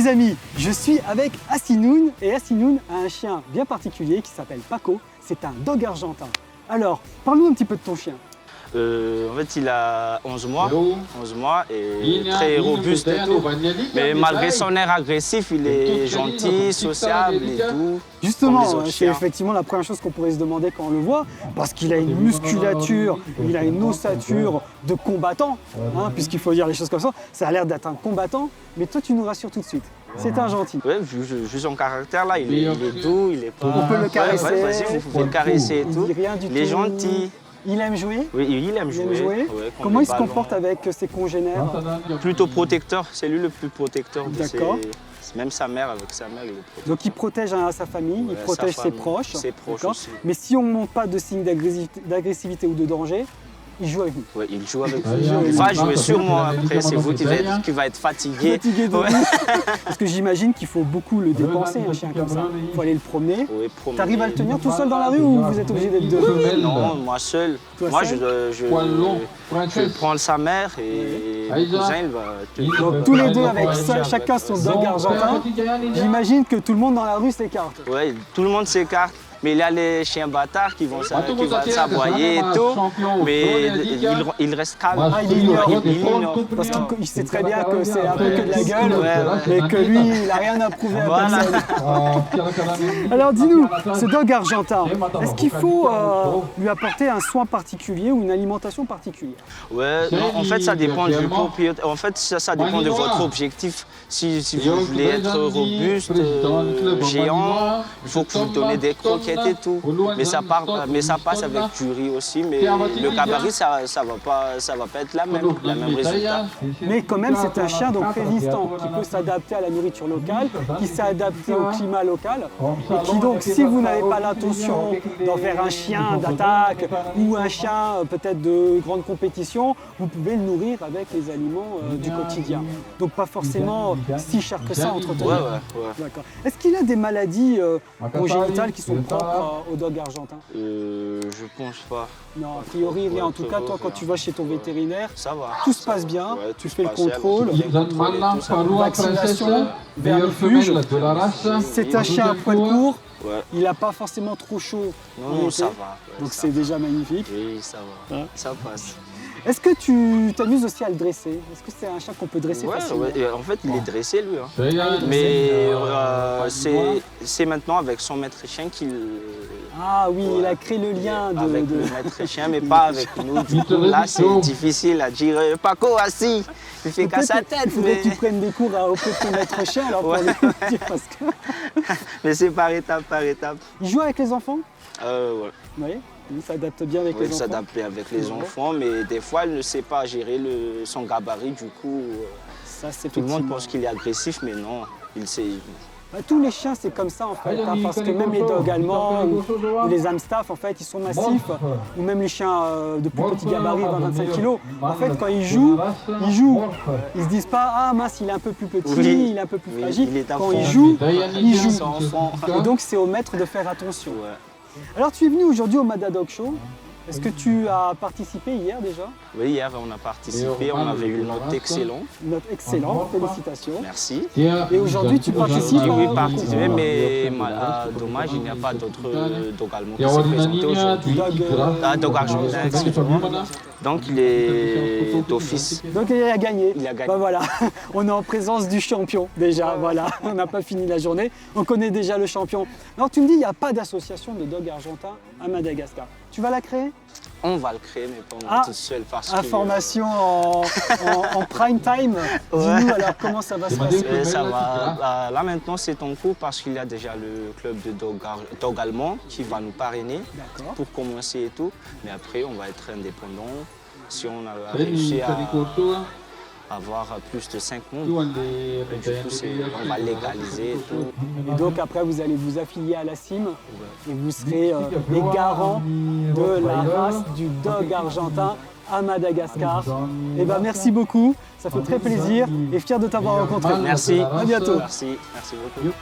amis, je suis avec Assinoun et Assinoun a un chien bien particulier qui s'appelle Paco. C'est un dog argentin. Alors, parle-nous un petit peu de ton chien. En fait, il a 11 mois et très robuste et tout. Mais malgré son air agressif, il est gentil, sociable et tout. Justement, c'est effectivement la première chose qu'on pourrait se demander quand on le voit, parce qu'il a une musculature, il a une ossature de combattant, hein, puisqu'il faut dire les choses comme ça. Ça a l'air d'être un combattant, mais toi tu nous rassures tout de suite. C'est un gentil. Ouais, vu son caractère là, il est doux, il est pas... On peut le caresser. Ouais, vas-y, vous pouvez le caresser et tout. Il est gentil. Il aime jouer? Oui, il aime jouer. Ouais, comment il se comporte avec ses congénères? Plutôt protecteur, c'est lui le plus protecteur. D'accord. Même sa mère, avec sa mère, il est protecteur. Donc il protège sa famille, il protège ses proches. Ses proches aussi. Mais si on ne montre pas de signes d'agressivité ou de danger, il joue avec vous. Oui, il joue avec vous. Il va jouer sur moi après, c'est vous qui va être fatigué. Fatigué de vous. Parce que j'imagine qu'il faut beaucoup le dépenser, un chien comme ça. Il faut aller le promener. Oui, tu arrives à le tenir tout seul dans la rue ou vous êtes obligé d'être deux? Non, moi seul. Moi, je vais prendre sa mère et le cousin, il va tenir. Donc tous les deux avec chacun son dog argentin. J'imagine que tout le monde dans la rue s'écarte. Oui, tout le monde s'écarte. Mais il y a les chiens bâtards qui vont s'aboyer et tout, mais il reste calme. Ah, il ignore. Parce qu'il sait très bien que c'est un peu que de la gueule, mais que lui, il n'a rien à prouver à personne. Alors dis-nous, ce dog argentin, est-ce qu'il faut lui apporter un soin particulier ou une alimentation particulière? Ouais, non, en fait ça dépend du propriétaire. En fait ça dépend de votre objectif. Si vous voulez être robuste, géant, il faut que vous donnez des croquettes et tout. Mais ça passe avec du riz aussi, mais le gabarit ça va pas être la même résultat. Mais quand même c'est un chien donc résistant, qui peut s'adapter à la nourriture locale, qui s'est adapté au climat local, et qui donc si vous n'avez pas l'intention d'en faire un chien d'attaque ou un chien peut-être de grande compétition, vous pouvez le nourrir avec les aliments du quotidien. Donc pas forcément si cher que ça à entretenir. Ouais. D'accord. Est-ce qu'il a des maladies congénitales qui sont propres au dog argentin? Je pense pas. Non, a priori rien. En tout cas, toi quand tu vas chez ton vétérinaire, ça va. tout se passe bien, tu fais le contrôle, vaccination, vermifuge. C'est un chien à poil court. Ouais. Il n'a pas forcément trop chaud. Non, ça va. Donc c'est déjà magnifique. Oui, ça va. Ça passe. Est-ce que tu t'amuses aussi à le dresser? Est-ce que c'est un chien qu'on peut dresser facilement? Ouais, en fait, il est dressé, lui. Hein. Mais c'est maintenant avec son maître chien qu'il... Ah oui, il a créé le lien avec le maître chien, mais pas avec nous. Du coup, là, c'est difficile à dire. Paco, assis, il fait qu'à sa tête. Il faudrait que tu prennes des cours auprès de ton maître chien, alors pour le dire, parce que... Mais c'est par étape, par étape. Il joue avec les enfants? Ouais. Oui. Il s'adapte bien avec les enfants. Il s'adapte avec les enfants, mais des fois, il ne sait pas gérer son gabarit. Du coup, tout le monde pense qu'il est agressif, mais non, il sait. Tous les chiens, c'est comme ça en fait, hein, parce que même les dogs allemands ou les amstaff, en fait, ils sont massifs, ou même les chiens de plus petit gabarit, 20-25 kg. En fait, quand ils jouent. Ils se disent pas, ah mince, il est un peu plus petit, il est un peu plus fragile. Quand ils jouent. Et donc, c'est au maître de faire attention. Ouais. Alors, tu es venu aujourd'hui au Mada Dog Show. Est-ce que tu as participé hier déjà? Oui, hier on a participé, on avait eu une note excellente. Une note excellente, félicitations. Merci. Et aujourd'hui tu participes? Oui, participer, mais dommage, il n'y a pas d'autres dog allemands qui s'est présenté aujourd'hui. Dog argentin, excuse-moi. Donc il est d'office. Donc il a gagné. Il a gagné. Ben voilà, on est en présence du champion déjà, voilà. On n'a pas fini la journée, on connaît déjà le champion. Alors tu me dis, il n'y a pas d'association de dog argentin à Madagascar. Tu vas la créer? On va le créer, mais pas tout seul parce que... Information en prime time. Ouais. Dis-nous alors comment ça va se passer? Là maintenant c'est en cours parce qu'il y a déjà le club de dog allemand qui va nous parrainer pour commencer et tout. Mais après on va être indépendant. Si on a réussi à avoir plus de 5 mondes, du coup on va légaliser et tout. Et donc après vous allez vous affilier à la CIM et vous serez les garants de la race du dog argentin à Madagascar. Et ben merci beaucoup, ça fait très plaisir et fier de t'avoir rencontré. Merci. À bientôt. Merci beaucoup.